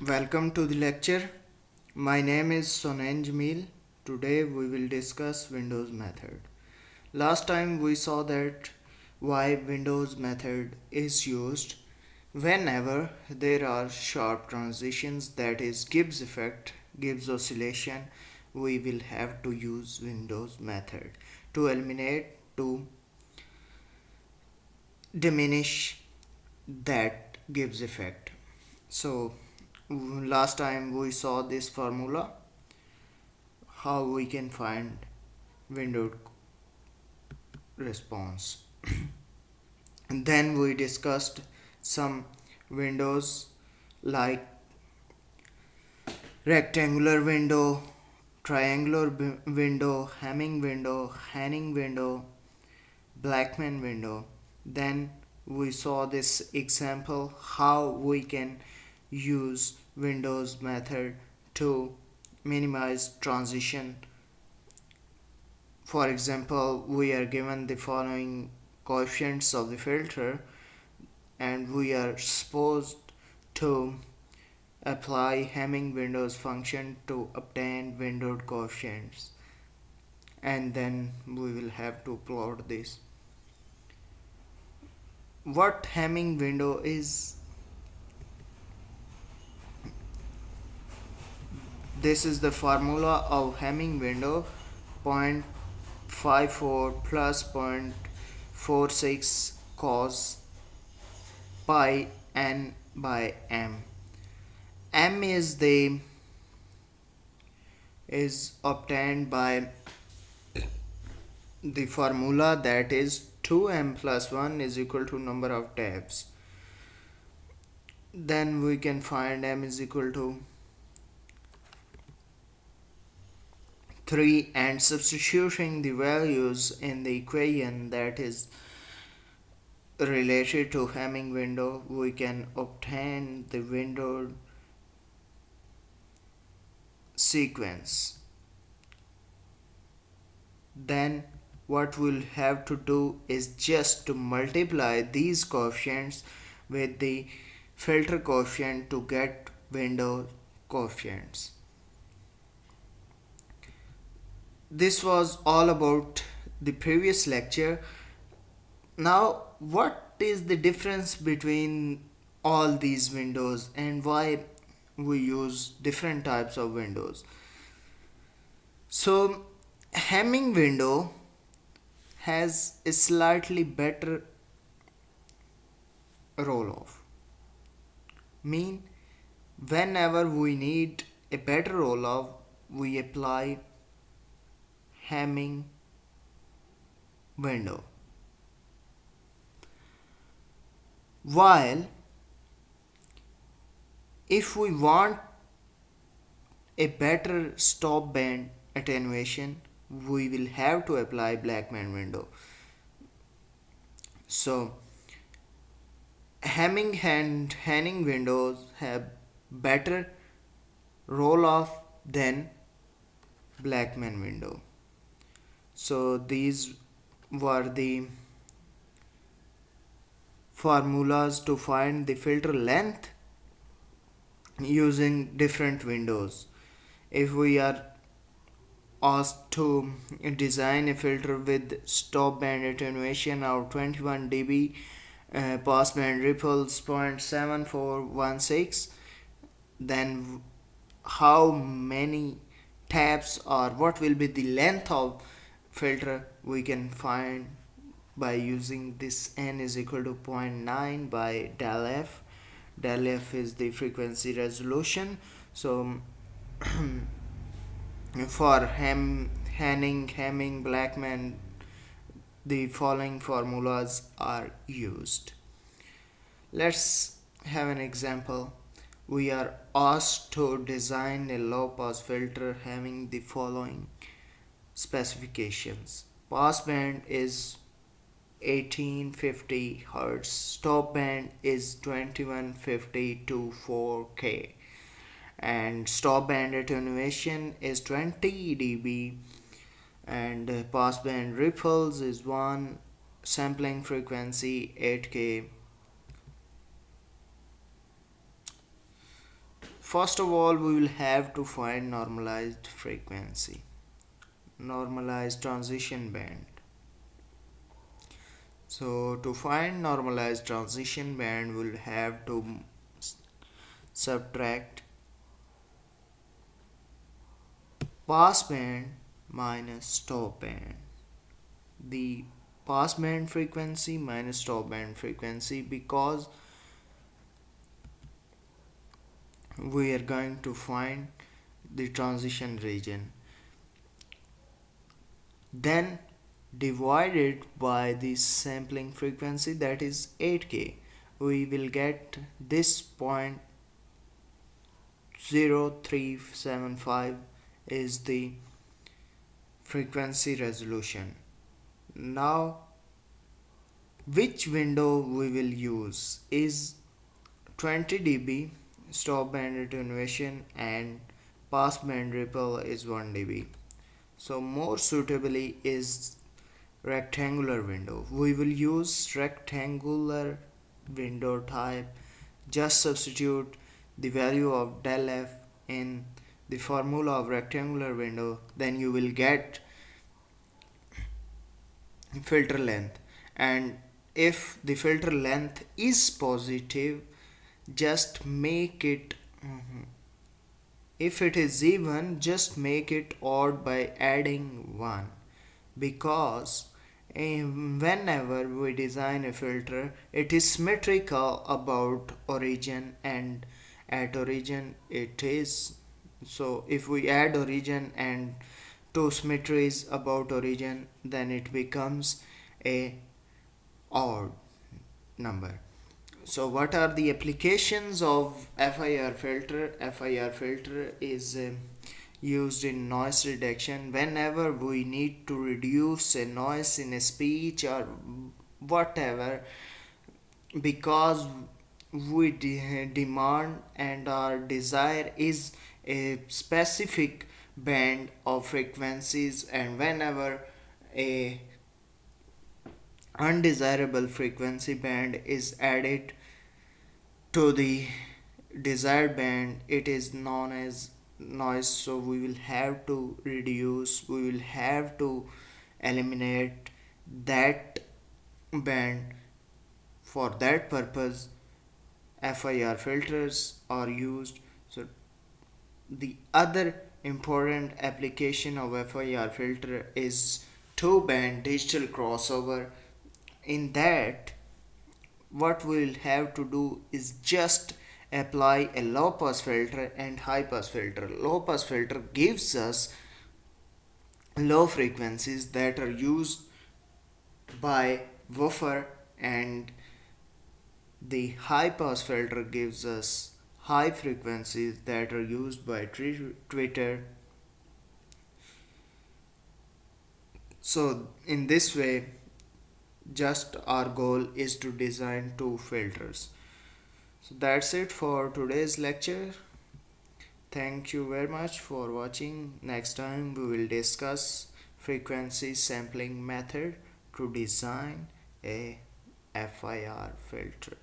Welcome to the lecture. My name is Sonen Jamil. Today we will discuss Windows method. Last time we saw that why Windows method is used whenever there are sharp transitions, that is Gibbs effect, Gibbs oscillation. We will have to use Windows method to eliminate, to diminish that Gibbs effect. So last time we saw this formula, how we can find window response. And then we discussed some windows like rectangular window, triangular window, Hamming window, Hanning window, Blackman window. Then we saw this example how we can use Windows method to minimize transition. For example, we are given the following coefficients of the filter and we are supposed to apply Hamming windows function to obtain windowed coefficients, and then we will have to plot this. What Hamming window is? This is the formula of Hamming window: 0.54 plus 0.46 cos pi n by m. M is obtained by the formula, that is 2m plus 1 is equal to number of tabs. Then we can find m is equal to 3, and substituting the values in the equation that is related to Hamming window, we can obtain the windowed sequence. Then what we'll have to do is just to multiply these coefficients with the filter coefficient to get window coefficients. This was all about the previous lecture. Now, what is the difference between all these windows and why we use different types of windows? So, Hamming window has a slightly better roll off. Mean, whenever we need a better roll off, we apply Hamming window. While if we want a better stop band attenuation, we will have to apply Blackman window. So Hamming and Hanning windows have better roll off than Blackman window. So these were the formulas to find the filter length using different windows. If we are asked to design a filter with stop band attenuation of 21 dB, passband ripples 0.7416, then how many tabs or what will be the length of filter we can find by using this n is equal to 0.9 by del f. Del f is the frequency resolution. So for Hanning, Hamming, Blackman, the following formulas are used. Let's have an example. We are asked to design a low pass filter having the following specifications. Pass band is 1850 Hz, stop band is 2150 to 4K, and stop band attenuation is 20 dB, and passband ripples is 1, sampling frequency 8K. first of all we will have to find normalized frequency, normalized transition band. So to find normalized transition band we'll have to subtract pass band minus stop band. The pass band frequency minus stop band frequency, because we are going to find the transition region, then divided by the sampling frequency, that is 8k, we will get this point 0375 is the frequency resolution. Now which window we will use is 20 dB stop band attenuation and pass band ripple is 1 dB. So more suitably is rectangular window. We will use rectangular window type. Just substitute the value of del f in the formula of rectangular window, then you will get filter length. And if the filter length is positive, just make it if it is even, just make it odd by adding 1, because whenever we design a filter it is symmetrical about origin, and at origin it is. So if we add origin and two symmetries about origin, then it becomes a odd number. So what are the applications of FIR filter? FIR filter is used in noise reduction whenever we need to reduce a noise in a speech or whatever, because we demand and our desire is a specific band of frequencies, and whenever a undesirable frequency band is added to the desired band, it is known as noise. So we will have to reduce, we will have to eliminate that band. For that purpose FIR filters are used. So the other important application of FIR filter is two band digital crossover. In that, what we'll have to do is just apply a low pass filter and high pass filter. Low pass filter gives us low frequencies that are used by woofer, and the high pass filter gives us high frequencies that are used by tweeter. So in this way, just our goal is to design two filters. So that's it for today's lecture. Thank you very much for watching. Next time we will discuss frequency sampling method to design a FIR filter.